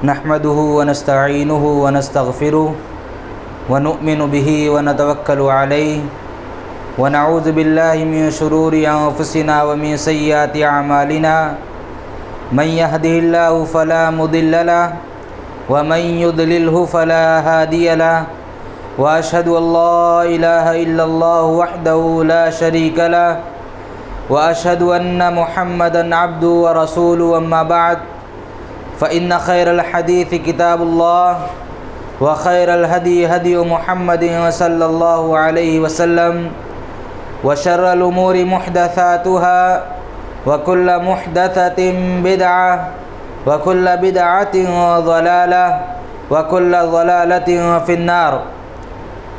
نحمده ونستعينه ونستغفره ونؤمن به ونتوكل عليه ونعوذ بالله من شرور أنفسنا ومن سيئات أعمالنا من يهده الله فلا مضل له ومن يضلله فلا هادي له وأشهد أن لا إله إلا الله وحده لا شريك له وأشهد أن محمدا عبده ورسوله أما بعد فإن خير الحديث كتاب الله وخير الهدي هدي محمد صلى الله عليه وسلم وشر الأمور محدثاتها وكل محدثة بدعة وكل بدعة ضلالة وكل ضلالة في النار.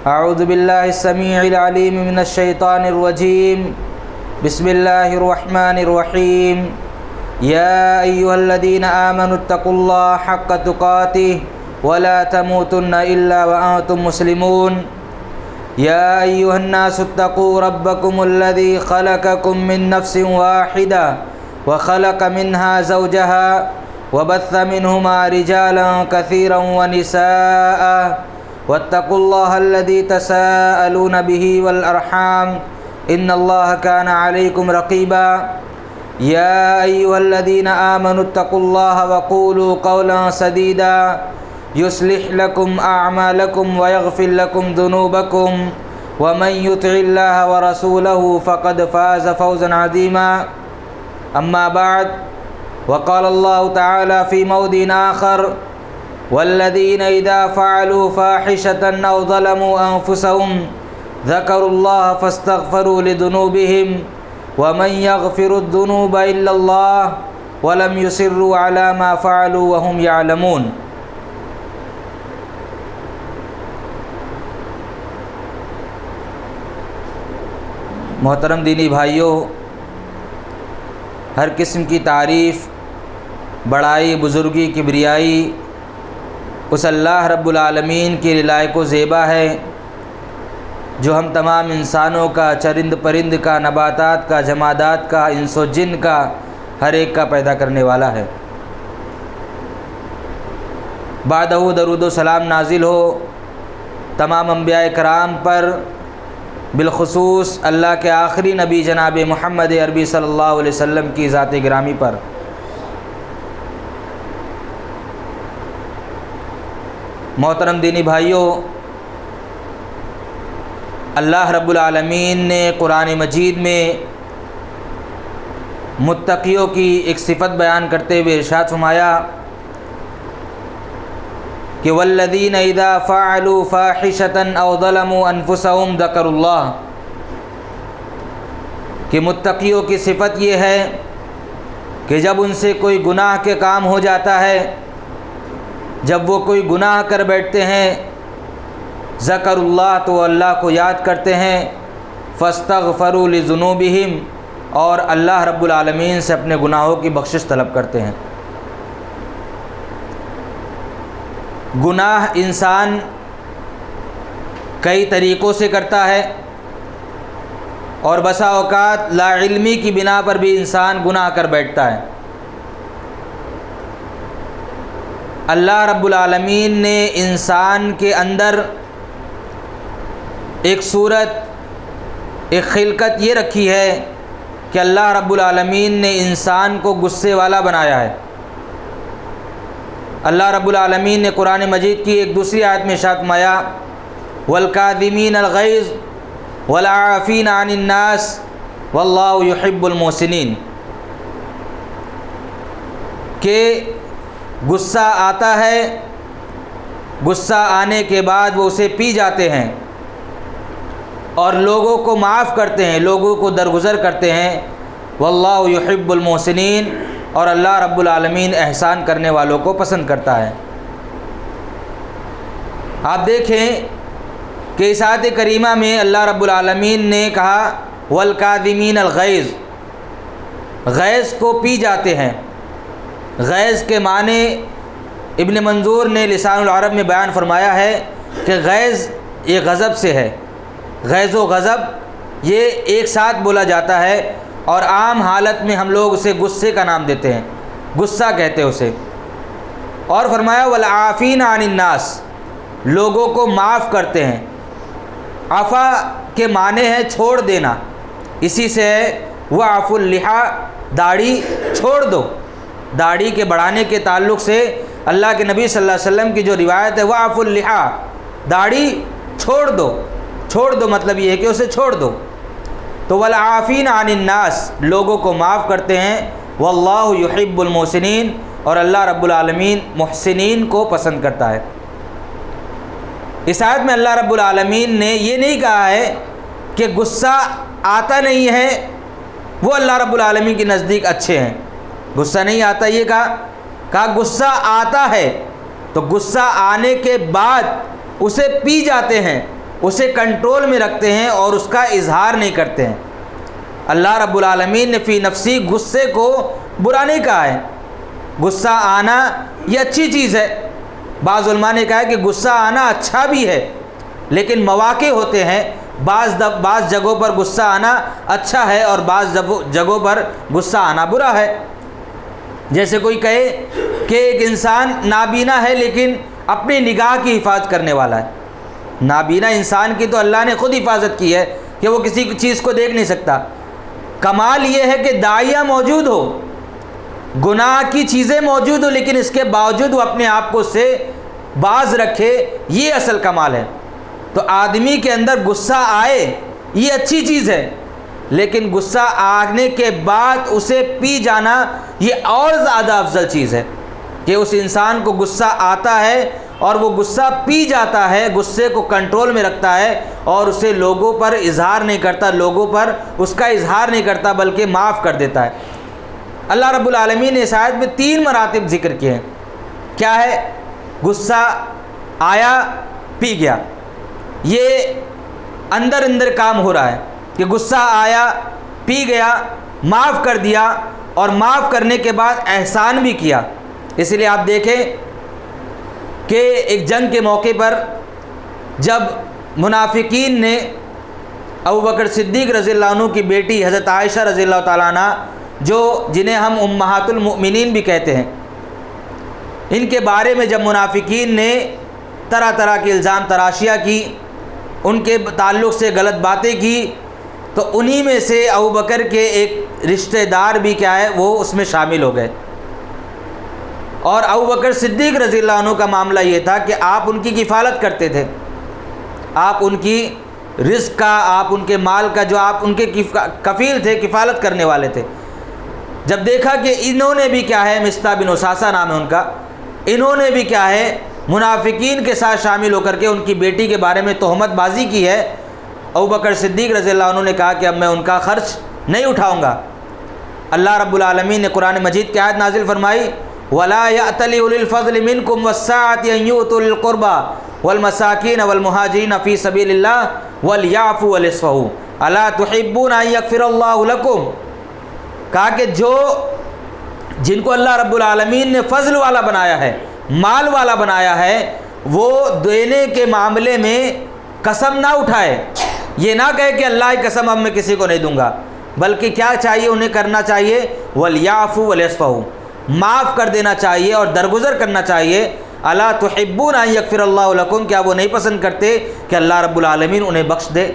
أعوذ بالله السميع العليم من الشيطان الرجيم. بسم الله الرحمن الرحيم. يا أيها الذين آمنوا اتقوا الله حق تقاته ولا تموتن إلا وأنتم مسلمون. يا أيها الناس اتقوا ربكم الذي خلقكم من نفس واحدة وخلق منها زوجها وبث منهما رجالا كثيرا ونساء واتقوا الله الذي تساءلون به والأرحام إن الله كان عليكم رقيبا. يا أيها الذين آمنوا اتقوا الله وقولوا قولا سديدا يصلح لكم أعمالكم ويغفر لكم ذنوبكم ومن يطع الله ورسوله فقد فاز فوزا عظيما. أما بعد وقال الله تعالى في موضع آخر والذين إذا فعلوا فاحشة أو ظلموا أنفسهم ذكروا الله فاستغفروا لذنوبهم ومن يغفر الذنوب إلا الله ولم يصروا على ما فعلوا وهم يعلمون. محترم دینی بھائیوں، ہر قسم کی تعریف، بڑائی، بزرگی، کبریائی اس اللہ رب العالمین کی لائق و زیبا ہے جو ہم تمام انسانوں کا، چرند پرند کا، نباتات کا، جمادات کا، انس و جن کا، ہر ایک کا پیدا کرنے والا ہے. بعدہ درود و سلام نازل ہو تمام انبیاء کرام پر، بالخصوص اللہ کے آخری نبی جناب محمد عربی صلی اللہ علیہ وسلم کی ذات گرامی پر. محترم دینی بھائیوں، اللہ رب العالمین نے قرآن مجید میں متقیوں کی ایک صفت بیان کرتے ہوئے ارشاد فرمایا کہ والذین اذا فعلوا فاحشة او ظلموا انفسهم ذکروا اللہ، کہ متقیوں کی صفت یہ ہے کہ جب ان سے کوئی گناہ کے کام ہو جاتا ہے، جب وہ کوئی گناہ کر بیٹھتے ہیں، ذکر اللہ، تو اللہ کو یاد کرتے ہیں، فاستغفروا لذنوبہم، اور اللہ رب العالمین سے اپنے گناہوں کی بخشش طلب کرتے ہیں. گناہ انسان کئی طریقوں سے کرتا ہے اور بسا اوقات لا علمی کی بنا پر بھی انسان گناہ کر بیٹھتا ہے. اللہ رب العالمین نے انسان کے اندر ایک صورت، ایک خلقت یہ رکھی ہے کہ اللہ رب العالمین نے انسان کو غصے والا بنایا ہے. اللہ رب العالمین نے قرآن مجید کی ایک دوسری آیت میں ارشاد فرمایا والکاظمین الغیظ والعافین عن الناس واللہ یحب المحسنین، کہ غصہ آتا ہے، غصہ آنے کے بعد وہ اسے پی جاتے ہیں اور لوگوں کو معاف کرتے ہیں، لوگوں کو درگزر کرتے ہیں. واللہ یحب المحسنین، اور اللہ رب العالمین احسان کرنے والوں کو پسند کرتا ہے. آپ دیکھیں کہ اس آیت کریمہ میں اللہ رب العالمین نے کہا والکاظمین الغیظ، غیظ کو پی جاتے ہیں. غیظ کے معنی ابن منظور نے لسان العرب میں بیان فرمایا ہے کہ غیظ یہ غضب سے ہے. غیظ و غضب یہ ایک ساتھ بولا جاتا ہے اور عام حالت میں ہم لوگ اسے غصے کا نام دیتے ہیں، غصہ کہتے ہیں اسے. اور فرمایا والعافین عن الناس، لوگوں کو معاف کرتے ہیں۔ عفا کے معنی ہے چھوڑ دینا، اسی سے ہے وعفوا اللحیٰ، داڑھی چھوڑ دو۔ داڑھی کے بڑھانے کے تعلق سے اللہ کے نبی صلی اللہ علیہ وسلم کی جو روایت ہے وعفوا اللحیٰ، داڑھی چھوڑ دو، چھوڑ دو مطلب یہ ہے کہ اسے چھوڑ دو۔ تو والعافین عن الناس، لوگوں کو معاف کرتے ہیں۔ واللہ یحب المحسنین، اور اللہ رب العالمین محسنین کو پسند کرتا ہے۔ اس آیت میں اللہ رب العالمین نے یہ نہیں کہا ہے کہ غصہ آتا نہیں ہے وہ اللہ رب العالمین کے نزدیک اچھے ہیں، غصہ نہیں آتا یہ کہا غصہ آتا ہے، تو غصہ آنے کے بعد اسے پی جاتے ہیں، اسے کنٹرول میں رکھتے ہیں اور اس کا اظہار نہیں کرتے ہیں۔ اللہ رب العالمین نے فی نفسی غصے کو برا نہیں کہا ہے، غصہ آنا یہ اچھی چیز ہے۔ بعض علماء نے کہا ہے کہ غصہ آنا اچھا بھی ہے، لیکن مواقع ہوتے ہیں، بعض جگہوں پر غصہ آنا اچھا ہے اور بعض جگہوں پر غصہ آنا برا ہے۔ جیسے کوئی کہے کہ ایک انسان نابینا ہے لیکن اپنی نگاہ کی حفاظت کرنے والا ہے۔ نابینا انسان کی تو اللہ نے خود حفاظت کی ہے کہ وہ کسی چیز کو دیکھ نہیں سکتا۔ کمال یہ ہے کہ داعیہ موجود ہو، گناہ کی چیزیں موجود ہو، لیکن اس کے باوجود وہ اپنے آپ کو اس سے باز رکھے، یہ اصل کمال ہے۔ تو آدمی کے اندر غصہ آئے یہ اچھی چیز ہے، لیکن غصہ آنے کے بعد اسے پی جانا یہ اور زیادہ افضل چیز ہے، کہ اس انسان کو غصہ آتا ہے اور وہ غصہ پی جاتا ہے، غصے کو کنٹرول میں رکھتا ہے اور اسے لوگوں پر اظہار نہیں کرتا، لوگوں پر اس کا اظہار نہیں کرتا بلکہ معاف کر دیتا ہے۔ اللہ رب العالمین نے اس آیت میں 3 مراتب ذکر کیے ہیں۔ کیا ہے؟ غصہ آیا پی گیا، یہ اندر اندر کام ہو رہا ہے کہ غصہ آیا پی گیا، معاف کر دیا، اور معاف کرنے کے بعد احسان بھی کیا۔ اس لیے آپ دیکھیں کہ ایک جنگ کے موقع پر جب منافقین نے ابوبکر صدیق رضی اللہ عنہ کی بیٹی حضرت عائشہ رضی اللہ تعالیٰ عنہ، جنہیں ہم امہات المؤمنین بھی کہتے ہیں، ان کے بارے میں جب منافقین نے طرح طرح کے الزام تراشیاں کی، ان کے تعلق سے غلط باتیں کی، تو انہی میں سے ابوبکر کے ایک رشتہ دار بھی کیا ہے وہ اس میں شامل ہو گئے۔ اور ابوبکر صدیق رضی اللہ عنہ کا معاملہ یہ تھا کہ آپ ان کی کفالت کرتے تھے، آپ ان کی رزق کا، آپ ان کے مال کا، جو آپ ان کے کفیل تھے، کفالت کرنے والے تھے۔ جب دیکھا کہ انہوں نے بھی کیا ہے، مصطح بن اساسہ نام ہے ان کا، انہوں نے بھی کیا ہے منافقین کے ساتھ شامل ہو کر کے ان کی بیٹی کے بارے میں تہمت بازی کی ہے، ابوبکر صدیق رضی اللہ عنہ نے کہا کہ اب میں ان کا خرچ نہیں اٹھاؤں گا۔ اللہ رب العالمین نے قرآن مجید کی آیت نازل فرمائی وَلَا يَأْتَلِ أُولِي الْفَضْلِ مِنْكُمْ وَالسَّعَةِ أَنْ يُؤْتُوا أُولِي الْقُرْبَى وَالْمَسَاكِينَ وَالْمُهَاجِرِينَ فِي سَبِيلِ اللَّهِ وَلْيَعْفُوا وَلْيَصْفَحُوا أَلَا تُحِبُّونَ أَنْ يَغْفِرَ اللَّهُ لَكُمْ۔ کہا کہ جن کو اللہ رب العالمین نے فضل والا بنایا ہے، مال والا بنایا ہے، وہ دینے کے معاملے میں قسم نہ اٹھائے، یہ نہ کہے کہ اللہ کی قسم اب میں کسی کو نہیں دوں گا، بلکہ کیا چاہیے انہیں کرنا چاہیے وَلْيَعْفُوا وَلْيَصْفَحُوا، معاف کر دینا چاہیے اور درگزر کرنا چاہیے۔ الا تحبون ان یغفر اللہ لکم، کیا وہ نہیں پسند کرتے کہ اللہ رب العالمین انہیں بخش دے؟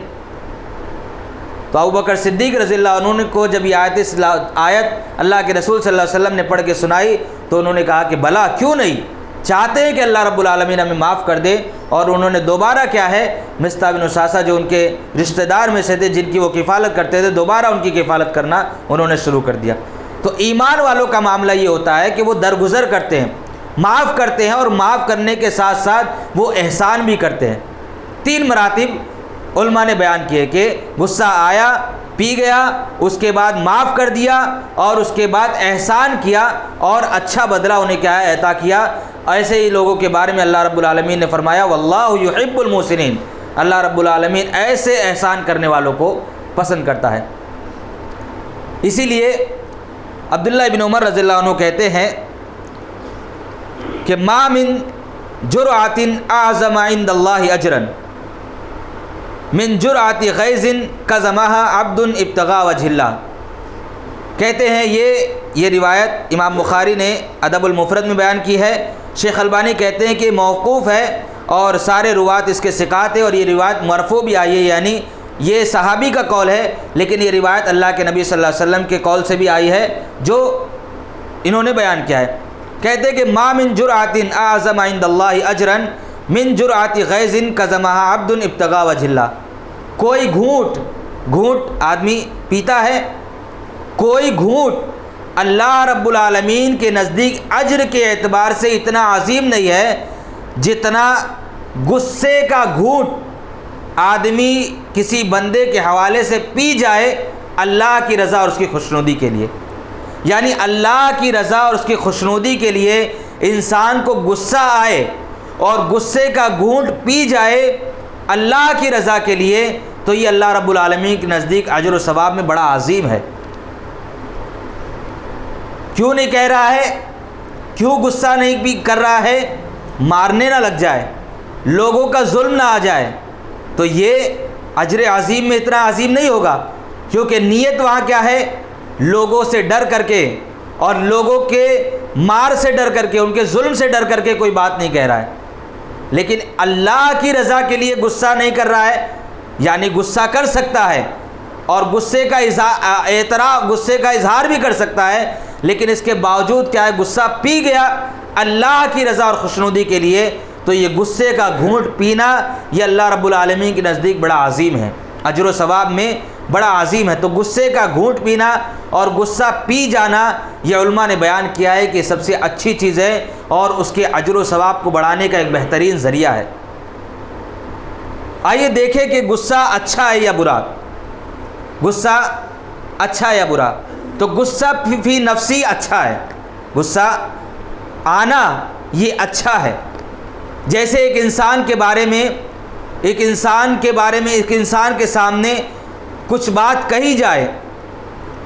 تو ابوبکر صدیق رضی اللہ عنہ کو جب یہ آیت اللہ کے رسول صلی اللہ علیہ وسلم نے پڑھ کے سنائی تو انہوں نے کہا کہ بھلا کیوں نہیں، چاہتے ہیں کہ اللہ رب العالمین ہمیں معاف کر دے۔ اور انہوں نے دوبارہ کیا ہے مصطح بن اساسہ جو ان کے رشتہ دار میں سے تھے، جن کی وہ کفالت کرتے تھے، دوبارہ ان کی کفالت کرنا انہوں نے شروع کر دیا۔ تو ایمان والوں کا معاملہ یہ ہوتا ہے کہ وہ درگزر کرتے ہیں، معاف کرتے ہیں، اور معاف کرنے کے ساتھ ساتھ وہ احسان بھی کرتے ہیں۔ 3 مراتب علماء نے بیان کیے کہ غصہ آیا پی گیا، اس کے بعد معاف کر دیا، اور اس کے بعد احسان کیا اور اچھا بدلہ انہیں کیا ہے عطا کیا۔ ایسے ہی لوگوں کے بارے میں اللہ رب العالمین نے فرمایا واللہ یحب المحسنین، اللہ رب العالمین ایسے احسان کرنے والوں کو پسند کرتا ہے۔ اسی لیے عبداللہ ابن عمر رضی اللہ عنہ کہتے ہیں کہ ما من جرعۃ اعظم عند اللہ اجرا من جرعۃ غیظ کظمها عبد ابتغاء وجہ اللہ۔ کہتے ہیں یہ روایت امام بخاری نے ادب المفرد میں بیان کی ہے، شیخ البانی کہتے ہیں کہ موقوف ہے اور سارے روات اس کے ثقات ہیں، اور یہ روایت مرفوع بھی آئی ہے، یعنی یہ صحابی کا قول ہے، لیکن یہ روایت اللہ کے نبی صلی اللہ علیہ وسلم کے قول سے بھی آئی ہے جو انہوں نے بیان کیا ہے۔ کہتے ہیں کہ ما من جرعۃ اعظم عند اللہ اجرا من جرعۃ غیظ کظمها عبد ابتغاء وجہ اللہ۔ کوئی گھونٹ آدمی پیتا ہے، کوئی گھونٹ اللہ رب العالمین کے نزدیک اجر کے اعتبار سے اتنا عظیم نہیں ہے جتنا غصے کا گھونٹ آدمی کسی بندے کے حوالے سے پی جائے اللہ کی رضا اور اس کی خوشنودی کے لیے۔ یعنی اللہ کی رضا اور اس کی خوشنودی کے لیے انسان کو غصہ آئے اور غصے کا گھونٹ پی جائے اللہ کی رضا کے لیے، تو یہ اللہ رب العالمین کے نزدیک اجر و ثواب میں بڑا عظیم ہے۔ کیوں نہیں کہہ رہا ہے؟ کیوں غصہ نہیں بھی کر رہا ہے؟ مارنے نہ لگ جائے، لوگوں کا ظلم نہ آ جائے، تو یہ اجر عظیم میں اتنا عظیم نہیں ہوگا، کیونکہ نیت وہاں کیا ہے؟ لوگوں سے ڈر کر کے اور لوگوں کے مار سے ڈر کر کے، ان کے ظلم سے ڈر کر کے کوئی بات نہیں کہہ رہا ہے، لیکن اللہ کی رضا کے لیے غصہ نہیں کر رہا ہے، یعنی غصہ کر سکتا ہے اور غصے کا اظہار بھی کر سکتا ہے، لیکن اس کے باوجود کیا ہے؟ غصہ پی گیا اللہ کی رضا اور خوشنودی کے لیے، تو یہ غصے کا گھونٹ پینا یہ اللہ رب العالمین کے نزدیک بڑا عظیم ہے، اجر و ثواب میں بڑا عظیم ہے۔ تو غصے کا گھونٹ پینا اور غصہ پی جانا یہ علماء نے بیان کیا ہے کہ سب سے اچھی چیز ہے اور اس کے اجر و ثواب کو بڑھانے کا ایک بہترین ذریعہ ہے۔ آئیے دیکھیں کہ غصہ اچھا ہے یا برا۔ غصہ اچھا ہے یا برا؟ تو غصہ فی نفسی اچھا ہے، غصہ آنا یہ اچھا ہے۔ جیسے ایک انسان کے سامنے کچھ بات کہی جائے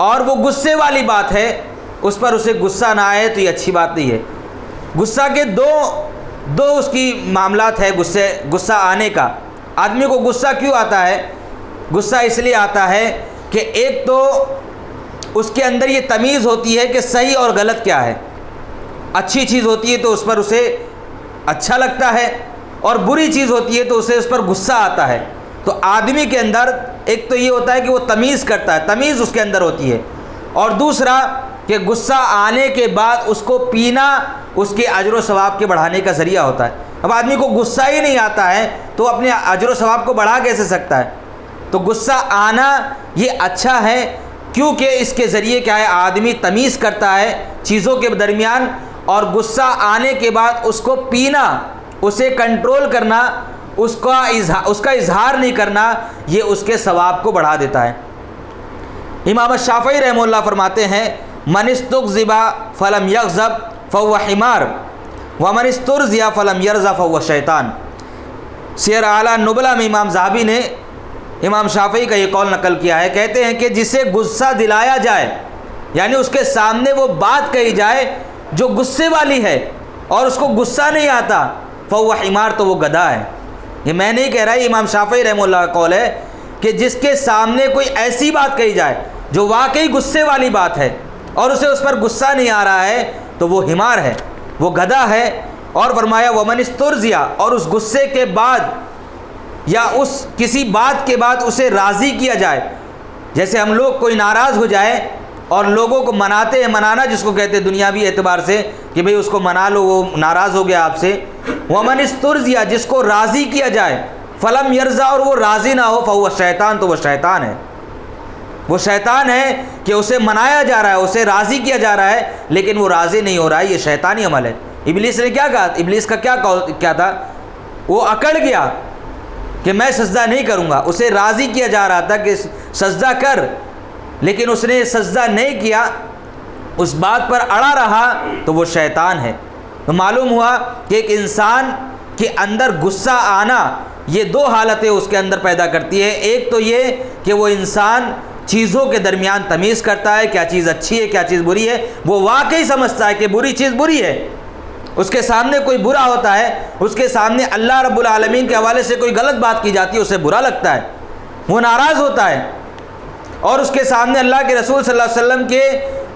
اور وہ غصے والی بات ہے، اس پر اسے غصہ نہ آئے تو یہ اچھی بات نہیں ہے۔ غصہ کے دو اس کی معاملات ہے غصہ آنے کا۔ آدمی کو غصہ کیوں آتا ہے؟ غصہ اس لیے آتا ہے کہ ایک تو اس کے اندر یہ تمیز ہوتی ہے کہ صحیح اور غلط کیا ہے۔ اچھی چیز ہوتی ہے تو اس پر اسے اچھا لگتا ہے، اور بری چیز ہوتی ہے تو اسے اس پر غصہ آتا ہے۔ تو آدمی کے اندر ایک تو یہ ہوتا ہے کہ وہ تمیز کرتا ہے، تمیز اس کے اندر ہوتی ہے، اور دوسرا کہ غصہ آنے کے بعد اس کو پینا اس کے اجر و ثواب کے بڑھانے کا ذریعہ ہوتا ہے۔ اب آدمی کو غصہ ہی نہیں آتا ہے تو اپنے اجر و ثواب کو بڑھا کیسے سکتا ہے؟ تو غصہ آنا یہ اچھا ہے، کیونکہ اس کے ذریعے کیا ہے؟ آدمی تمیز کرتا ہے چیزوں کے درمیان، اور غصہ آنے کے بعد اس کو پینا، اسے کنٹرول کرنا، اس کا اظہار نہیں کرنا، یہ اس کے ثواب کو بڑھا دیتا ہے۔ امام الشافعی رحمہ اللہ فرماتے ہیں من استغضب فلم یغضب فهو حمار ومن استرضی فلم یرضى فهو شیطان۔ سیر اعلیٰ نبلہ میں امام ذہبی نے امام شافعی کا یہ قول نقل کیا ہے، کہتے ہیں کہ جسے غصہ دلایا جائے، یعنی اس کے سامنے وہ بات کہی جائے جو غصے والی ہے اور اس کو غصہ نہیں آتا، فهو حمار، تو وہ گدھا ہے۔ یہ میں نہیں کہہ رہا، یہ امام شافعی رحمہ اللہ کا قول ہے کہ جس کے سامنے کوئی ایسی بات کہی جائے جو واقعی غصے والی بات ہے اور اسے اس پر غصہ نہیں آ رہا ہے، تو وہ حمار ہے، وہ گدھا ہے۔ اور فرمایا ومن استرضی، اور اس غصے کے بعد یا اس کسی بات کے بعد اسے راضی کیا جائے، جیسے ہم لوگ کوئی ناراض ہو جائے اور لوگوں کو مناتے ہیں، منانا جس کو کہتے ہیں دنیاوی اعتبار سے کہ بھئی اس کو منا لو، وہ ناراض ہو گیا آپ سے۔ ومن استرضی، جس کو راضی کیا جائے، فلم یرضى، اور وہ راضی نہ ہو، فهو شیطان، تو وہ شیطان ہے۔ وہ شیطان ہے کہ اسے منایا جا رہا ہے، اسے راضی کیا جا رہا ہے، لیکن وہ راضی نہیں ہو رہا ہے، یہ شیطانی عمل ہے۔ ابلیس نے کیا کہا؟ ابلیس کا کیا تھا؟ وہ اکڑ گیا کہ میں سجدہ نہیں کروں گا، اسے راضی کیا جا رہا تھا کہ سجدہ کر، لیکن اس نے سجدہ نہیں کیا، اس بات پر اڑا رہا، تو وہ شیطان ہے۔ تو معلوم ہوا کہ ایک انسان کے اندر غصہ آنا یہ دو حالتیں اس کے اندر پیدا کرتی ہے۔ ایک تو یہ کہ وہ انسان چیزوں کے درمیان تمیز کرتا ہے، کیا چیز اچھی ہے کیا چیز بری ہے، وہ واقعی سمجھتا ہے کہ بری چیز بری ہے، اس کے سامنے کوئی برا ہوتا ہے، اس کے سامنے اللہ رب العالمین کے حوالے سے کوئی غلط بات کی جاتی ہے، اسے برا لگتا ہے، وہ ناراض ہوتا ہے، اور اس کے سامنے اللہ کے رسول صلی اللہ علیہ وسلم کے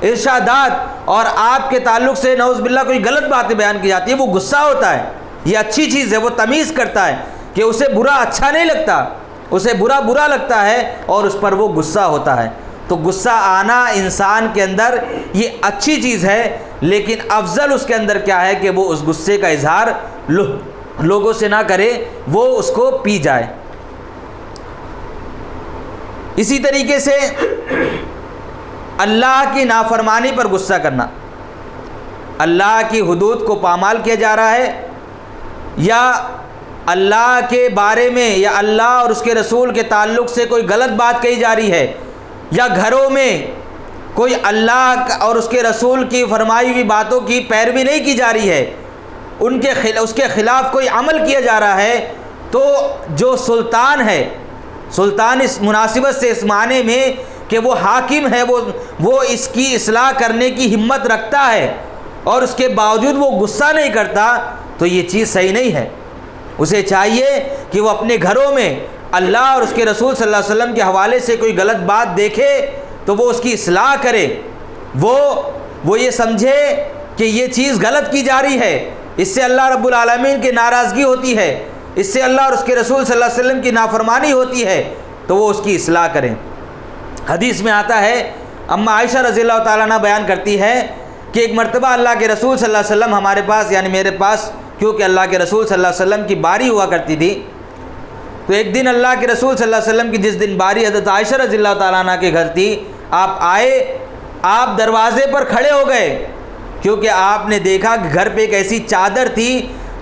ارشادات اور آپ کے تعلق سے نعوذ باللہ کوئی غلط باتیں بیان کی جاتی ہے، وہ غصہ ہوتا ہے، یہ اچھی چیز ہے، وہ تمیز کرتا ہے کہ اسے برا اچھا نہیں لگتا، اسے برا برا لگتا ہے اور اس پر وہ غصہ ہوتا ہے۔ تو غصہ آنا انسان کے اندر یہ اچھی چیز ہے، لیکن افضل اس کے اندر کیا ہے کہ وہ اس غصے کا اظہار لوگوں سے نہ کرے، وہ اس کو پی جائے۔ اسی طریقے سے اللہ کی نافرمانی پر غصہ کرنا، اللہ کی حدود کو پامال کیا جا رہا ہے، یا اللہ کے بارے میں یا اللہ اور اس کے رسول کے تعلق سے کوئی غلط بات کہی جا رہی ہے، یا گھروں میں کوئی اللہ اور اس کے رسول کی فرمائی ہوئی باتوں کی پیروی نہیں کی جا رہی ہے، اس کے خلاف کوئی عمل کیا جا رہا ہے، تو جو سلطان ہے، سلطان اس مناسبت سے اس معنی میں کہ وہ حاکم ہے، وہ اس کی اصلاح کرنے کی ہمت رکھتا ہے اور اس کے باوجود وہ غصہ نہیں کرتا، تو یہ چیز صحیح نہیں ہے۔ اسے چاہیے کہ وہ اپنے گھروں میں اللہ اور اس کے رسول صلی اللہ علیہ وسلم کے حوالے سے کوئی غلط بات دیکھے تو وہ اس کی اصلاح کرے، وہ یہ سمجھے کہ یہ چیز غلط کی جا رہی ہے، اس سے اللہ رب العالمین کی ناراضگی ہوتی ہے، اس سے اللہ اور اس کے رسول صلی اللہ علیہ وسلم کی نافرمانی ہوتی ہے، تو وہ اس کی اصلاح کریں۔ حدیث میں آتا ہے، اما عائشہ رضی اللہ تعالیٰ عنہ بیان کرتی ہے کہ ایک مرتبہ اللہ کے رسول صلی اللہ علیہ وسلم ہمارے پاس، یعنی میرے پاس، کیونکہ اللہ کے رسول صلی اللہ علیہ وسلم کی باری ہوا کرتی تھی، تو ایک دن اللہ کے رسول صلی اللہ علیہ وسلم کی جس دن باری حضرت عائشہ رضی اللہ تعالیٰ عنہ کے گھر تھی، آپ آئے، آپ دروازے پر کھڑے ہو گئے، کیونکہ آپ نے دیکھا کہ گھر پہ ایک ایسی چادر تھی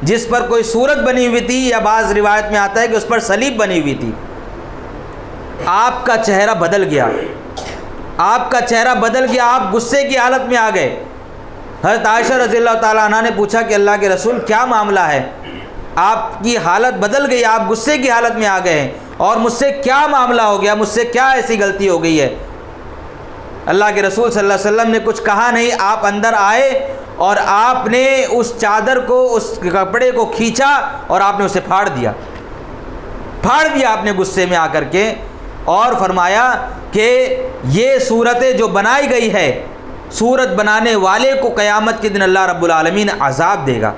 جس پر کوئی صورت بنی ہوئی تھی، یا بعض روایت میں آتا ہے کہ اس پر صلیب بنی ہوئی تھی۔ آپ کا چہرہ بدل گیا، آپ کا چہرہ بدل گیا، آپ غصے کی حالت میں آ گئے۔ حضرت عائشہ رضی اللہ تعالیٰ عنہ نے پوچھا کہ اللہ کے رسول کیا معاملہ ہے، آپ کی حالت بدل گئی، آپ غصے کی حالت میں آ گئے ہیں، اور مجھ سے کیا معاملہ ہو گیا، مجھ سے کیا ایسی غلطی ہو گئی ہے؟ اللہ کے رسول صلی اللہ علیہ وسلم نے کچھ کہا نہیں، آپ اندر آئے اور آپ نے اس چادر کو، اس کپڑے کو کھینچا اور آپ نے اسے پھاڑ دیا آپ نے غصے میں آ کر کے، اور فرمایا کہ یہ صورتیں جو بنائی گئی ہے، صورت بنانے والے کو قیامت کے دن اللہ رب العالمین عذاب دے گا۔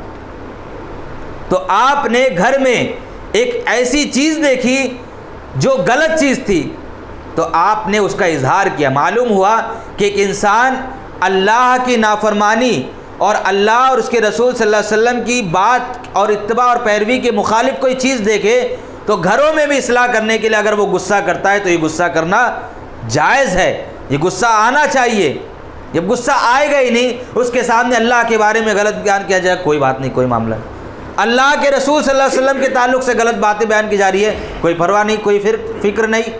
تو آپ نے گھر میں ایک ایسی چیز دیکھی جو غلط چیز تھی، تو آپ نے اس کا اظہار کیا۔ معلوم ہوا کہ ایک انسان اللہ کی نافرمانی اور اللہ اور اس کے رسول صلی اللہ علیہ وسلم کی بات اور اتباع اور پیروی کے مخالف کوئی چیز دیکھے تو گھروں میں بھی اصلاح کرنے کے لیے اگر وہ غصہ کرتا ہے تو یہ غصہ کرنا جائز ہے، یہ غصہ آنا چاہیے۔ جب غصہ آئے گا ہی نہیں، اس کے سامنے اللہ کے بارے میں غلط بیان کیا جائے، کوئی بات نہیں، کوئی معاملہ نہیں۔ اللہ کے رسول صلی اللہ علیہ وسلم کے تعلق سے غلط باتیں بیان کی جا رہی ہے، کوئی پرواہ نہیں، کوئی فکر نہیں،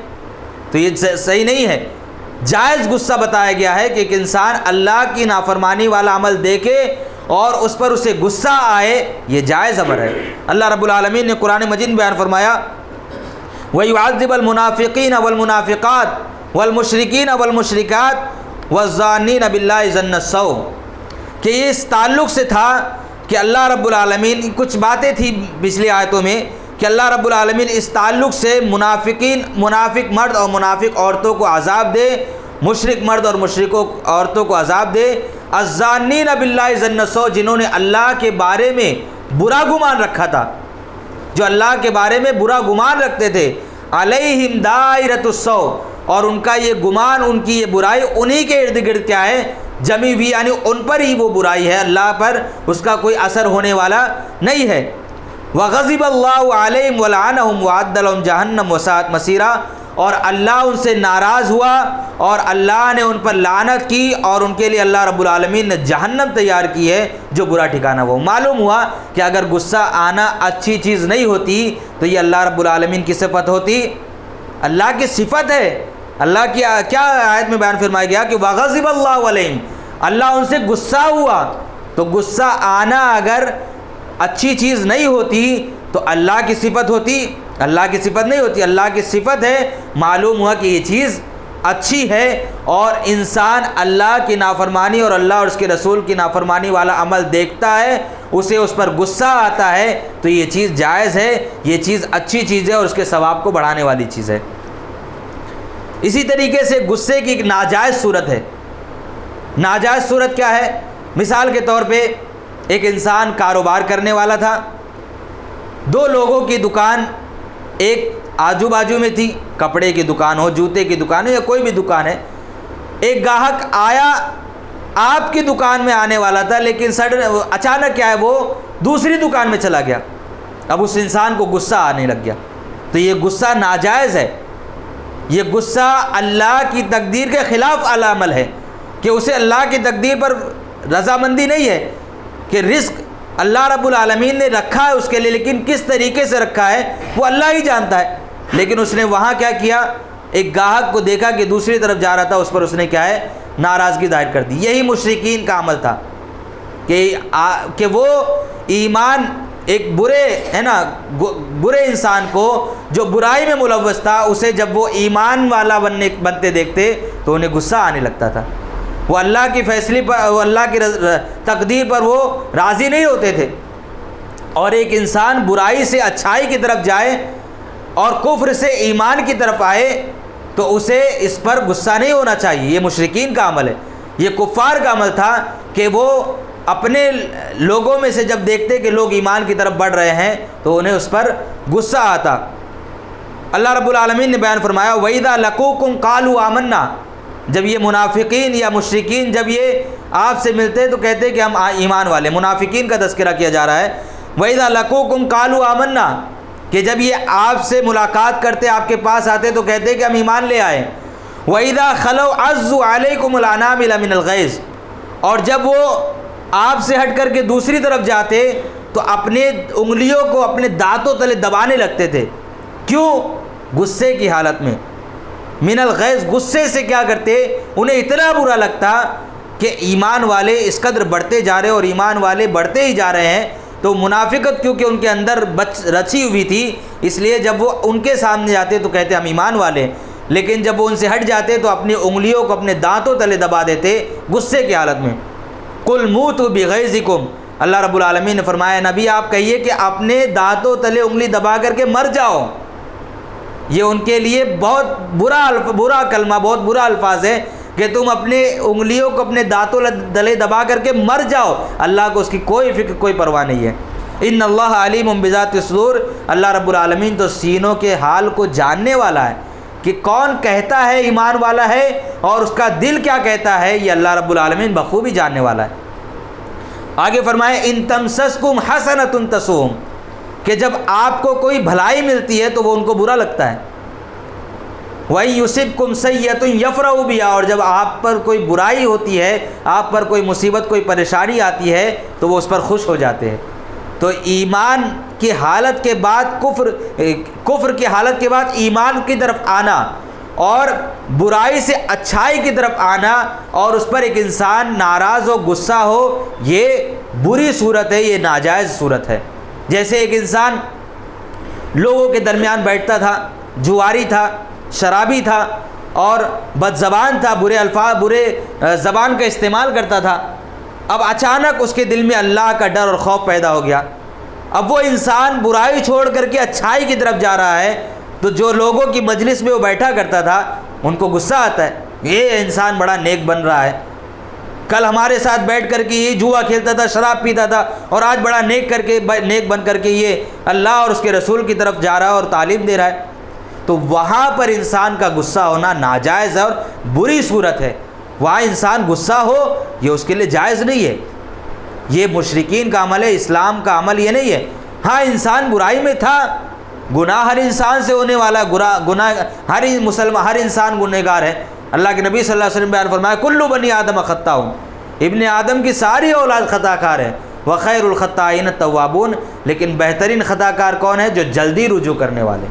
تو یہ صحیح نہیں ہے۔ جائز غصہ بتایا گیا ہے کہ ایک انسان اللہ کی نافرمانی والا عمل دیکھے اور اس پر اسے غصہ آئے، یہ جائز امر ہے۔ اللہ رب العالمین نے قرآن مجید میں بیان فرمایا، وَيُعَذِّبَ الْمُنَافِقِينَ وَالْمُنَافِقَاتِ وَالْمُشْرِكِينَ وَالْمُشْرِكَاتِ وَالظَّانِّينَ بِاللَّهِ ظَنَّ السَّوْءِ، کہ یہ اس تعلق سے تھا کہ اللہ رب العالمین، کچھ باتیں تھیں پچھلی آیتوں میں کہ اللہ رب العالمین اس تعلق سے منافق مرد اور منافق عورتوں کو عذاب دے، مشرک مرد اور مشرک عورتوں کو عذاب دے۔ الظانین باللہ ظن السوء، جنہوں نے اللہ کے بارے میں برا گمان رکھا تھا، جو اللہ کے بارے میں برا گمان رکھتے تھے، علیہم دائرۃ السوء، اور ان کا یہ گمان، ان کی یہ برائی انہی کے ارد گرد کیا ہے، جمی ہوئی، یعنی ان پر ہی وہ برائی ہے، اللہ پر اس کا کوئی اثر ہونے والا نہیں ہے۔ وغضب اللہ علیہم ولعنہم وعد لہم جہنم وساءت مصیرا، اور اللہ ان سے ناراض ہوا اور اللہ نے ان پر لعنت کی اور ان کے لیے اللہ رب العالمین نے جہنم تیار کی ہے جو برا ٹھکانہ وہ۔ معلوم ہوا کہ اگر غصہ آنا اچھی چیز نہیں ہوتی تو یہ اللہ رب العالمین کی صفت ہوتی، اللہ کی صفت ہے۔ اللہ کی کیا آیت میں بیان فرمایا گیا کہ وغضب اللہ علیہم، اللہ ان سے غصہ ہوا۔ تو غصہ آنا اگر اچھی چیز نہیں ہوتی تو اللہ کی صفت ہوتی، اللہ کی صفت نہیں ہوتی، اللہ کی صفت ہے۔ معلوم ہوا کہ یہ چیز اچھی ہے، اور انسان اللہ کی نافرمانی اور اللہ اور اس کے رسول کی نافرمانی والا عمل دیکھتا ہے، اسے اس پر غصہ آتا ہے، تو یہ چیز جائز ہے، یہ چیز اچھی چیز ہے اور اس کے ثواب کو بڑھانے والی چیز ہے۔ اسی طریقے سے غصے کی ایک ناجائز صورت ہے، ناجائز صورت کیا ہے؟ مثال کے طور پہ ایک انسان کاروبار کرنے والا تھا، دو لوگوں کی دکان ایک آجو باجو میں تھی، کپڑے کی دکان ہو، جوتے کی دکان ہو یا کوئی بھی دکان ہے، ایک گاہک آیا آپ کی دکان میں آنے والا تھا، لیکن اچانک کیا ہے وہ دوسری دکان میں چلا گیا، اب اس انسان کو غصہ آنے لگ گیا، تو یہ غصہ ناجائز ہے، یہ غصہ اللہ کی تقدیر کے خلاف عمل ہے، کہ اسے اللہ کی تقدیر پر رضامندی نہیں ہے، کہ رزق اللہ رب العالمین نے رکھا ہے اس کے لیے، لیکن کس طریقے سے رکھا ہے وہ اللہ ہی جانتا ہے، لیکن اس نے وہاں کیا کیا، ایک گاہک کو دیکھا کہ دوسری طرف جا رہا تھا، اس پر اس نے کیا ہے ناراضگی ظاہر کر دی۔ یہی مشرکین کا عمل تھا کہ وہ ایمان ایک برے انسان کو جو برائی میں ملوث تھا، اسے جب وہ ایمان والا بنتے دیکھتے تو انہیں غصہ آنے لگتا تھا، وہ اللہ کی فیصلے پر، وہ اللہ کی تقدیر پر وہ راضی نہیں ہوتے تھے۔ اور ایک انسان برائی سے اچھائی کی طرف جائے اور کفر سے ایمان کی طرف آئے تو اسے اس پر غصہ نہیں ہونا چاہیے، یہ مشرکین کا عمل ہے، یہ کفار کا عمل تھا کہ وہ اپنے لوگوں میں سے جب دیکھتے کہ لوگ ایمان کی طرف بڑھ رہے ہیں تو انہیں اس پر غصہ آتا۔ اللہ رب العالمین نے بیان فرمایا وَإِذَا لَقُوكُمْ قَالُوا آمَنَّا، جب یہ منافقین یا مشرکین جب یہ آپ سے ملتے تو کہتے کہ ہم ایمان والے، منافقین کا تذکرہ کیا جا رہا ہے، وَإِذَا لَقُوكُمْ قَالُوا آمَنَّا، کہ جب یہ آپ سے ملاقات کرتے، آپ کے پاس آتے تو کہتے کہ ہم ایمان لے آئے، وَإِذَا خَلَوْا عَزُّوا عَلَيْكُمُ الْأَنَامِلَ مِنَ الْغَيْظِ، اور جب وہ آپ سے ہٹ کر کے دوسری طرف جاتے تو اپنے انگلیوں کو اپنے دانتوں تلے دبانے لگتے تھے، کیوں؟ غصے کی حالت میں، من الغیظ، غصے سے کیا کرتے، انہیں اتنا برا لگتا کہ ایمان والے اس قدر بڑھتے جا رہے اور ایمان والے بڑھتے ہی جا رہے ہیں، تو منافقت کیونکہ ان کے اندر رچی ہوئی تھی، اس لیے جب وہ ان کے سامنے جاتے تو کہتے ہم ایمان والے، لیکن جب وہ ان سے ہٹ جاتے تو اپنی انگلیوں کو اپنے دانتوں تلے دبا دیتے غصے کی حالت میں۔ قُلْ مُوتُوا بِغَيْظِكُمْ، اللہ رب العالمین نے فرمایا نبی آپ کہیے کہ اپنے دانتوں تلے انگلی دبا کر کے مر جاؤ، یہ ان کے لیے بہت برا کلمہ، بہت برا الفاظ ہے کہ تم اپنے انگلیوں کو اپنے دانتوں تلے دبا کر کے مر جاؤ، اللہ کو اس کی کوئی فکر کوئی پرواہ نہیں ہے۔ ان اللہ علیم بذات الصدور، اللہ رب العالمین تو سینوں کے حال کو جاننے والا ہے کہ کون کہتا ہے ایمان والا ہے اور اس کا دل کیا کہتا ہے، یہ اللہ رب العالمین بخوبی جاننے والا ہے۔ آگے فرمائے ان تمسسکم حسنۃ تسؤہم، کہ جب آپ کو کوئی بھلائی ملتی ہے تو وہ ان کو برا لگتا ہے، وَإِن يُصِبْكُمْ سَيِّئَةٌ يَفْرَحُوا بِهَا، اور جب آپ پر کوئی برائی ہوتی ہے، آپ پر کوئی مصیبت کوئی پریشانی آتی ہے تو وہ اس پر خوش ہو جاتے ہیں۔ تو ایمان کی حالت کے بعد کفر کی حالت کے بعد ایمان کی طرف آنا اور برائی سے اچھائی کی طرف آنا اور اس پر ایک انسان ناراض ہو، غصہ ہو، یہ بری صورت ہے، یہ ناجائز صورت ہے۔ جیسے ایک انسان لوگوں کے درمیان بیٹھتا تھا، جواری تھا، شرابی تھا اور بد زبان تھا، برے زبان کا استعمال کرتا تھا، اب اچانک اس کے دل میں اللہ کا ڈر اور خوف پیدا ہو گیا، اب وہ انسان برائی چھوڑ کر کے اچھائی کی طرف جا رہا ہے، تو جو لوگوں کی مجلس میں وہ بیٹھا کرتا تھا ان کو غصہ آتا ہے، یہ انسان بڑا نیک بن رہا ہے، کل ہمارے ساتھ بیٹھ کر کے یہ جوا کھیلتا تھا، شراب پیتا تھا، اور آج بڑا نیک بن کر کے یہ اللہ اور اس کے رسول کی طرف جا رہا ہے اور تعلیم دے رہا ہے۔ تو وہاں پر انسان کا غصہ ہونا ناجائز ہے اور بری صورت ہے، وہاں انسان غصہ ہو یہ اس کے لیے جائز نہیں ہے، یہ مشرکین کا عمل ہے، اسلام کا عمل یہ نہیں ہے۔ ہاں انسان برائی میں تھا، گناہ ہر انسان سے ہونے والا، گناہ ہر انسان گنہگار ہے، اللہ کے نبی صلی اللہ علیہ وسلم بیان فرمایا کل بنی آدم خطاء، ابن آدم کی ساری اولاد خطا کار ہے، وخیر الخطائین التوابون، لیکن بہترین خطا کار کون ہے؟ جو جلدی رجوع کرنے والے۔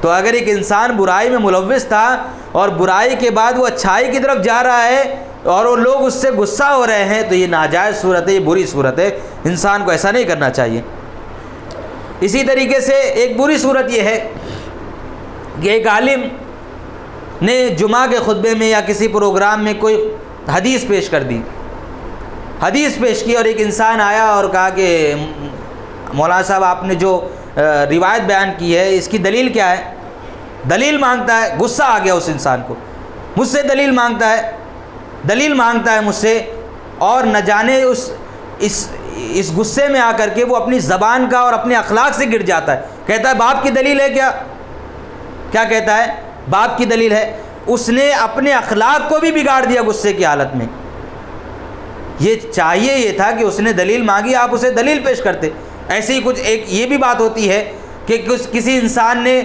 تو اگر ایک انسان برائی میں ملوث تھا اور برائی کے بعد وہ اچھائی کی طرف جا رہا ہے اور وہ لوگ اس سے غصہ ہو رہے ہیں تو یہ ناجائز صورت ہے، یہ بری صورت ہے، انسان کو ایسا نہیں کرنا چاہیے۔ اسی طریقے سے ایک بری صورت یہ ہے کہ ایک عالم نے جمعہ کے خطبے میں یا کسی پروگرام میں کوئی حدیث پیش کر دی، حدیث پیش کی، اور ایک انسان آیا اور کہا کہ مولانا صاحب آپ نے جو روایت بیان کی ہے اس کی دلیل کیا ہے؟ دلیل مانگتا ہے، غصہ آ گیا اس انسان کو، مجھ سے دلیل مانگتا ہے، دلیل مانگتا ہے مجھ سے، اور نہ جانے اس غصے میں آ کر کے وہ اپنی زبان کا اور اپنے اخلاق سے گر جاتا ہے، کہتا ہے باپ کی دلیل ہے کیا کہتا ہے؟ باپ کی دلیل ہے۔ اس نے اپنے اخلاق کو بھی بگاڑ دیا غصے کی حالت میں۔ یہ چاہیے یہ تھا کہ اس نے دلیل مانگی، آپ اسے دلیل پیش کرتے۔ ایسے ہی کچھ ایک یہ بھی بات ہوتی ہے کہ کسی انسان نے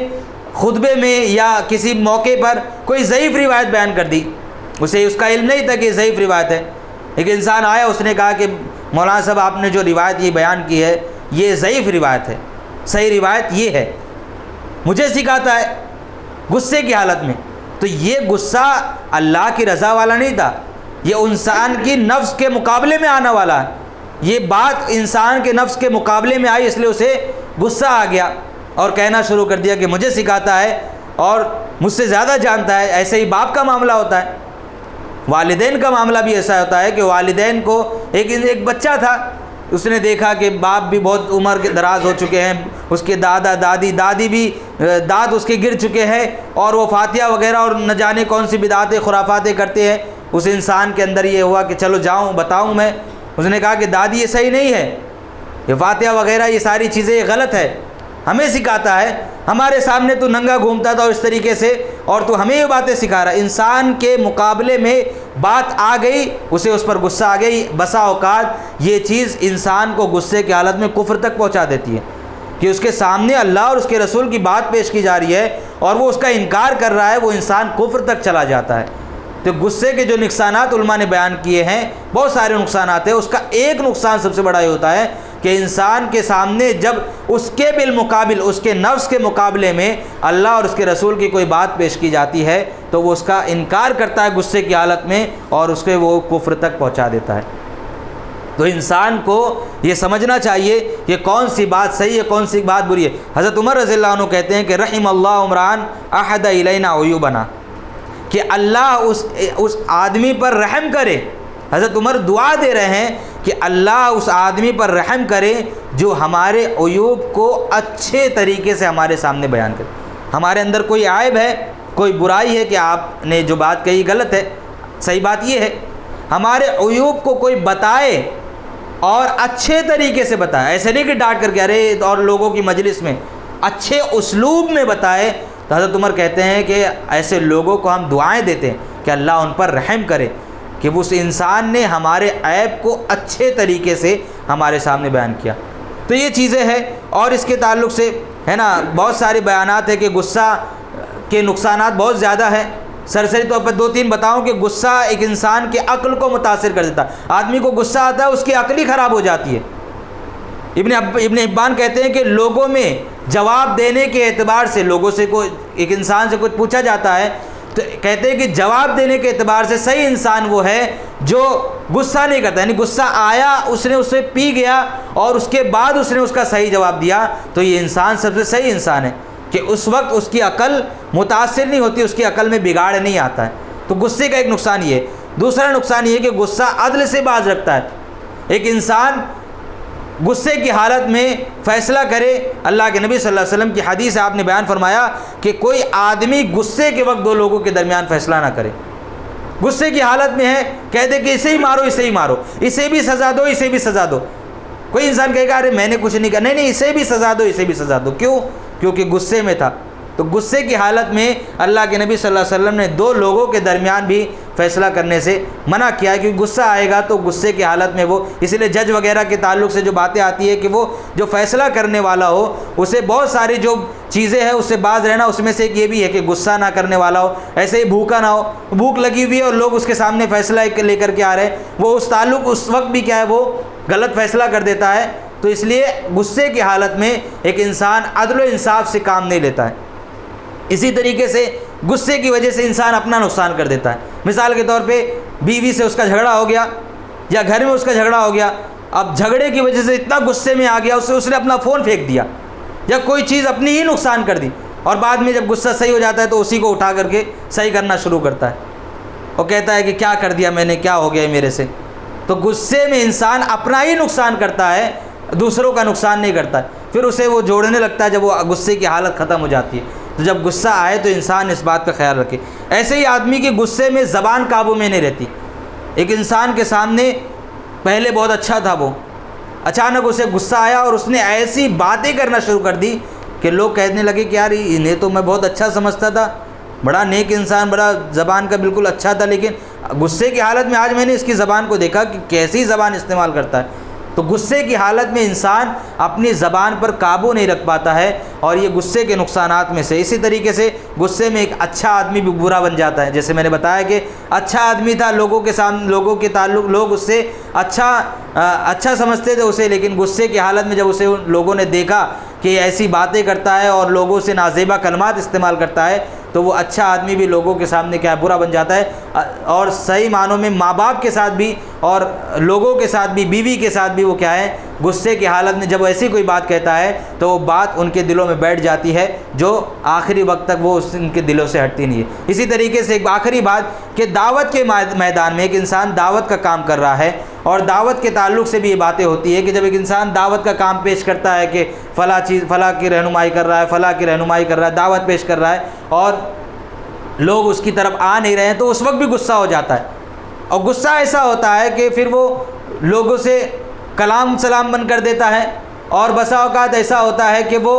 خطبے میں یا کسی موقع پر کوئی ضعیف روایت بیان کر دی، اسے اس کا علم نہیں تھا کہ یہ ضعیف روایت ہے۔ ایک انسان آیا، اس نے کہا کہ مولانا صاحب آپ نے جو روایت یہ بیان کی ہے یہ ضعیف روایت ہے، صحیح روایت یہ ہے، مجھے سکھاتا ہے غصے کی حالت میں۔ تو یہ غصہ اللہ کی رضا والا نہیں تھا، یہ انسان کی نفس کے مقابلے میں آنے والا ہے۔ یہ بات انسان کے نفس کے مقابلے میں آئی، اس لیے اسے غصہ آ گیا اور کہنا شروع کر دیا کہ مجھے سکھاتا ہے اور مجھ سے زیادہ جانتا ہے۔ ایسے ہی باپ کا معاملہ ہوتا ہے، والدین کا معاملہ بھی ایسا ہوتا ہے کہ والدین کو ایک بچہ تھا، اس نے دیکھا کہ باپ بھی بہت عمر کے دراز ہو چکے ہیں، اس کے دادی بھی دانت اس کے گر چکے ہیں، اور وہ فاتحہ وغیرہ اور نہ جانے کون سی بدعتیں خرافاتیں کرتے ہیں۔ اس انسان کے اندر یہ ہوا کہ چلو جاؤں بتاؤں میں۔ اس نے کہا کہ دادی یہ صحیح نہیں ہے، یہ فاتحہ وغیرہ یہ ساری چیزیں یہ غلط ہے، ہمیں سکھاتا ہے، ہمارے سامنے تو ننگا گھومتا تھا اور اس طریقے سے، اور تو ہمیں یہ باتیں سکھا رہا ہے۔ انسان کے مقابلے میں بات آ گئی، اسے اس پر غصہ آ گئی۔ بسا اوقات یہ چیز انسان کو غصے کی حالت میں کفر تک پہنچا دیتی ہے کہ اس کے سامنے اللہ اور اس کے رسول کی بات پیش کی جا رہی ہے اور وہ اس کا انکار کر رہا ہے، وہ انسان کفر تک چلا جاتا ہے۔ تو غصے کے جو نقصانات علماء نے بیان کیے ہیں، بہت سارے نقصانات ہیں، اس کا ایک نقصان سب سے بڑا یہ ہوتا ہے کہ انسان کے سامنے جب اس کے بالمقابل، اس کے نفس کے مقابلے میں اللہ اور اس کے رسول کی کوئی بات پیش کی جاتی ہے تو وہ اس کا انکار کرتا ہے غصے کی حالت میں، اور اس کے وہ کفر تک پہنچا دیتا ہے۔ تو انسان کو یہ سمجھنا چاہیے کہ کون سی بات صحیح ہے، کون سی بات بری ہے۔ حضرت عمر رضی اللہ عنہ کہتے ہیں کہ رحم اللہ عمران احد الینا عیوبنا، کہ اللہ اس آدمی پر رحم کرے۔ حضرت عمر دعا دے رہے ہیں کہ اللہ اس آدمی پر رحم کرے جو ہمارے عیوب کو اچھے طریقے سے ہمارے سامنے بیان کرے۔ ہمارے اندر کوئی عیب ہے، کوئی برائی ہے کہ آپ نے جو بات کہی غلط ہے، صحیح بات یہ ہے، ہمارے عیوب کو کوئی بتائے اور اچھے طریقے سے بتائے، ایسے نہیں کہ ڈانٹ کر کے ارے اور لوگوں کی مجلس میں، اچھے اسلوب میں بتائے۔ تو حضرت عمر کہتے ہیں کہ ایسے لوگوں کو ہم دعائیں دیتے ہیں کہ اللہ ان پر رحم کرے کہ اس انسان نے ہمارے عیب کو اچھے طریقے سے ہمارے سامنے بیان کیا۔ تو یہ چیزیں ہیں، اور اس کے تعلق سے ہے نا بہت سارے بیانات ہیں کہ غصہ کے نقصانات بہت زیادہ ہیں۔ سرسری طور پر 2-3 بتاؤں کہ غصہ ایک انسان کے عقل کو متاثر کر دیتا ہے۔ آدمی کو غصہ آتا ہے، اس کی عقل ہی خراب ہو جاتی ہے۔ ابن حبان کہتے ہیں کہ لوگوں میں جواب دینے کے اعتبار سے، لوگوں سے کوئی ایک انسان سے کچھ پوچھا جاتا ہے تو کہتے ہیں کہ جواب دینے کے اعتبار سے صحیح انسان وہ ہے جو غصہ نہیں کرتا، یعنی غصہ آیا، اس نے اسے پی گیا اور اس کے بعد اس نے اس کا صحیح جواب دیا، تو یہ انسان سب سے صحیح انسان ہے کہ اس وقت اس کی عقل متاثر نہیں ہوتی، اس کی عقل میں بگاڑ نہیں آتا ہے۔ تو غصے کا ایک نقصان یہ ہے۔ دوسرا نقصان یہ ہے کہ غصہ عدل سے باز رکھتا ہے۔ ایک انسان غصے کی حالت میں فیصلہ کرے، اللہ کے نبی صلی اللہ علیہ وسلم کی حدیث ہے، آپ نے بیان فرمایا کہ کوئی آدمی غصے کے وقت 2 لوگوں کے درمیان فیصلہ نہ کرے۔ غصے کی حالت میں ہے، کہہ دے کہ اسے ہی مارو، اسے ہی مارو، اسے بھی سزا دو، اسے بھی سزا دو۔ کوئی انسان کہے گا ارے میں نے کچھ نہیں کہا، نہیں اسے بھی سزا دو، اسے بھی سزا دو۔ کیوں؟ کیونکہ غصے میں تھا۔ تو غصے کی حالت میں اللہ کے نبی صلی اللہ علیہ وسلم نے 2 لوگوں کے درمیان بھی فیصلہ کرنے سے منع کیا ہے، کیونکہ غصہ آئے گا تو غصے کی حالت میں وہ، اس لیے جج وغیرہ کے تعلق سے جو باتیں آتی ہے کہ وہ جو فیصلہ کرنے والا ہو اسے بہت ساری جو چیزیں ہیں اس سے باز رہنا، اس میں سے ایک یہ بھی ہے کہ غصہ نہ کرنے والا ہو، ایسے ہی بھوکا نہ ہو، بھوک لگی ہوئی ہے اور لوگ اس کے سامنے فیصلہ لے کر کے آ رہے ہیں، وہ اس تعلق اس وقت بھی کیا ہے وہ غلط فیصلہ کر دیتا ہے۔ تو اس لیے غصے کی حالت میں ایک انسان عدل و انصاف سے کام نہیں لیتا ہے۔ اسی طریقے سے غصے کی وجہ سے انسان اپنا نقصان کر دیتا ہے۔ مثال کے طور پہ بیوی سے اس کا جھگڑا ہو گیا یا گھر میں اس کا جھگڑا ہو گیا، اب جھگڑے کی وجہ سے اتنا غصے میں آ گیا اس نے اپنا فون پھینک دیا یا کوئی چیز اپنی ہی نقصان کر دی، اور بعد میں جب غصہ صحیح ہو جاتا ہے تو اسی کو اٹھا کر کے صحیح کرنا شروع کرتا ہے اور کہتا ہے کہ کیا کر دیا میں نے، کیا ہو گیا میرے سے۔ تو غصے میں انسان اپنا ہی نقصان کرتا ہے، دوسروں کا نقصان نہیں کرتا ہے، پھر اسے وہ جوڑنے لگتا ہے جب وہ غصے کی حالت ختم ہو جاتی ہے۔ تو جب غصہ آئے تو انسان اس بات کا خیال رکھے۔ ایسے ہی آدمی کے غصے میں زبان قابو میں نہیں رہتی، ایک انسان کے سامنے پہلے بہت اچھا تھا، وہ اچانک اسے غصہ آیا اور اس نے ایسی باتیں کرنا شروع کر دی کہ لوگ کہنے لگے کہ یار انہیں تو میں بہت اچھا سمجھتا تھا، بڑا نیک انسان، بڑا زبان کا بالکل اچھا تھا، لیکن غصے کی حالت میں آج میں نے اس کی زبان کو دیکھا کہ کیسی زبان استعمال کرتا ہے۔ تو غصے کی حالت میں انسان اپنی زبان پر قابو نہیں رکھ پاتا ہے، اور یہ غصے کے نقصانات میں سے۔ اسی طریقے سے غصے میں ایک اچھا آدمی بھی برا بن جاتا ہے، جیسے میں نے بتایا کہ اچھا آدمی تھا، لوگوں کے سامنے، لوگوں کے تعلق، لوگ اس سے اچھا سمجھتے تھے اسے، لیکن غصے کی حالت میں جب اسے لوگوں نے دیکھا کہ ایسی باتیں کرتا ہے اور لوگوں سے نازیبا کلمات استعمال کرتا ہے، تو وہ اچھا آدمی بھی لوگوں کے سامنے کیا برا بن جاتا ہے۔ اور صحیح معنوں میں ماں باپ کے ساتھ بھی اور لوگوں کے ساتھ بھی، بیوی کے ساتھ بھی وہ کیا ہے، غصے کی حالت میں جب ایسی کوئی بات کہتا ہے تو وہ بات ان کے دلوں میں بیٹھ جاتی ہے، جو آخری وقت تک وہ ان کے دلوں سے ہٹتی نہیں ہے۔ اسی طریقے سے ایک آخری بات کہ دعوت کے میدان میں ایک انسان دعوت کا کام کر رہا ہے، اور دعوت کے تعلق سے بھی یہ باتیں ہوتی ہے کہ جب ایک انسان دعوت کا کام پیش کرتا ہے کہ فلاں کی رہنمائی کر رہا ہے، فلاں کی رہنمائی کر رہا ہے، دعوت پیش کر رہا ہے، اور لوگ اس کی طرف آ نہیں رہے ہیں، تو اس وقت بھی غصہ ہو جاتا ہے، اور غصہ ایسا ہوتا ہے کہ پھر وہ لوگوں سے کلام سلام بند کر دیتا ہے، اور بسا اوقات ایسا ہوتا ہے کہ وہ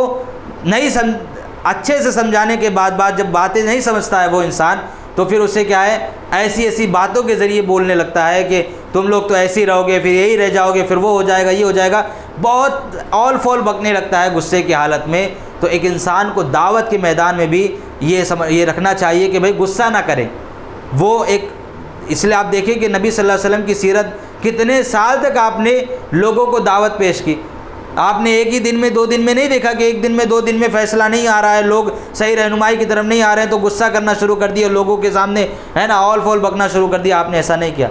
اچھے سے سمجھانے کے بعد جب باتیں نہیں سمجھتا ہے وہ انسان، تو پھر اسے کیا ہے، ایسی باتوں کے ذریعے بولنے لگتا ہے کہ تم لوگ تو ایسے ہی رہو گے، پھر یہی رہ جاؤ گے، پھر وہ ہو جائے گا، یہ ہو جائے گا، بہت اول فول بکنے لگتا ہے غصے کی حالت میں۔ تو ایک انسان کو دعوت کے میدان میں بھی یہ رکھنا چاہیے کہ بھئی غصہ نہ کریں۔ وہ اس لیے آپ دیکھیں کہ نبی صلی اللہ علیہ وسلم کی سیرت کتنے سال تک آپ نے لوگوں کو دعوت پیش کی۔ آپ نے ایک ہی دن میں 2 دن میں نہیں دیکھا کہ ایک دن میں 2 دن میں فیصلہ نہیں آ رہا ہے، لوگ صحیح رہنمائی کی طرف نہیں آ رہے ہیں تو غصہ کرنا شروع کر دیا، لوگوں کے سامنے ہے نا اول فول بکنا شروع کر دیا۔ آپ نے ایسا نہیں کیا،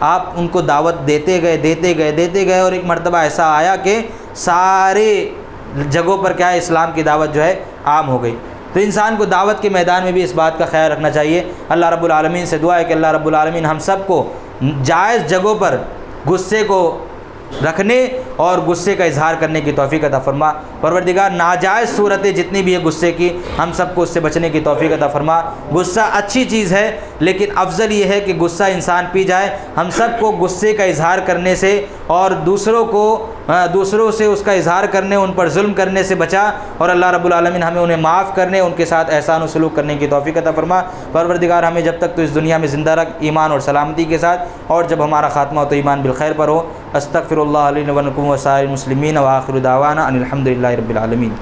آپ ان کو دعوت دیتے گئے، اور ایک مرتبہ ایسا آیا کہ سارے جگہوں پر کیا ہے، اسلام کی دعوت جو ہے عام ہو گئی۔ تو انسان کو دعوت کے میدان میں بھی اس بات کا خیال رکھنا چاہیے۔ اللہ رب العالمین سے دعا ہے کہ اللہ رب العالمین ہم سب کو جائز جگہوں پر غصے کو رکھنے اور غصے کا اظہار کرنے کی توفیق عطا فرما۔ پروردگار ناجائز صورتیں جتنی بھی ہے غصے کی، ہم سب کو اس سے بچنے کی توفیق عطا فرما۔ غصہ اچھی چیز ہے، لیکن افضل یہ ہے کہ غصہ انسان پی جائے۔ ہم سب کو غصے کا اظہار کرنے سے اور دوسروں سے اس کا اظہار کرنے، ان پر ظلم کرنے سے بچا، اور اللہ رب العالمین ہمیں انہیں معاف کرنے، ان کے ساتھ احسان و سلوک کرنے کی توفیق عطا فرما۔ پروردگار ہمیں جب تک تو اس دنیا میں زندہ رکھ ایمان اور سلامتی کے ساتھ، اور جب ہمارا خاتمہ ہو تو ایمان بالخیر پر ہو۔ استغفر اللہ علی و لکم و سائر المسلمین وآخر دعوانا ان الحمد للہ رب العالمین۔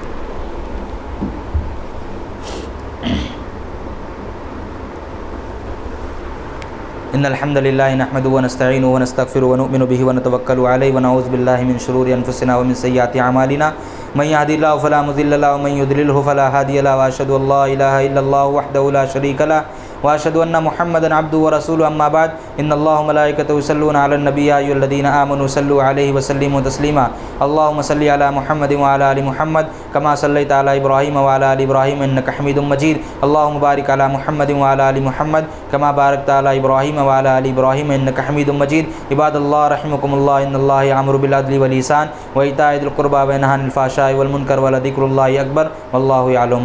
ان الحمد للہ نحمده ونستعینه ونستغفره ونؤمن به ونتوکل علیہ ونعوذ باللہ من شرور انفسنا ومن سیئات اعمالنا من يهد الله فلا مضل له ومن يضلل فلا هادي له واشهد ان لا اله الا الله وحده لا شريك له واشهد ان محمدا عبده ورسوله اما بعد ان الله وملائكته يصلون على النبي يا ايها الذين امنوا صلوا عليه وسلموا تسليما اللهم صل على محمد وعلى ال محمد كما صليت على ابراهيم وعلى ال ابراهيم انك حميد مجيد اللهم بارك على محمد وعلى ال محمد كما باركت على ابراهيم وعلى ال ابراهيم انك حميد مجيد عباد الله رحمكم الله ان الله يأمر بالعدل والإحسان وإيتاء ذي القربى وينهى عن الفحشاء والمنكر ولذكر الله اكبر والله يعلم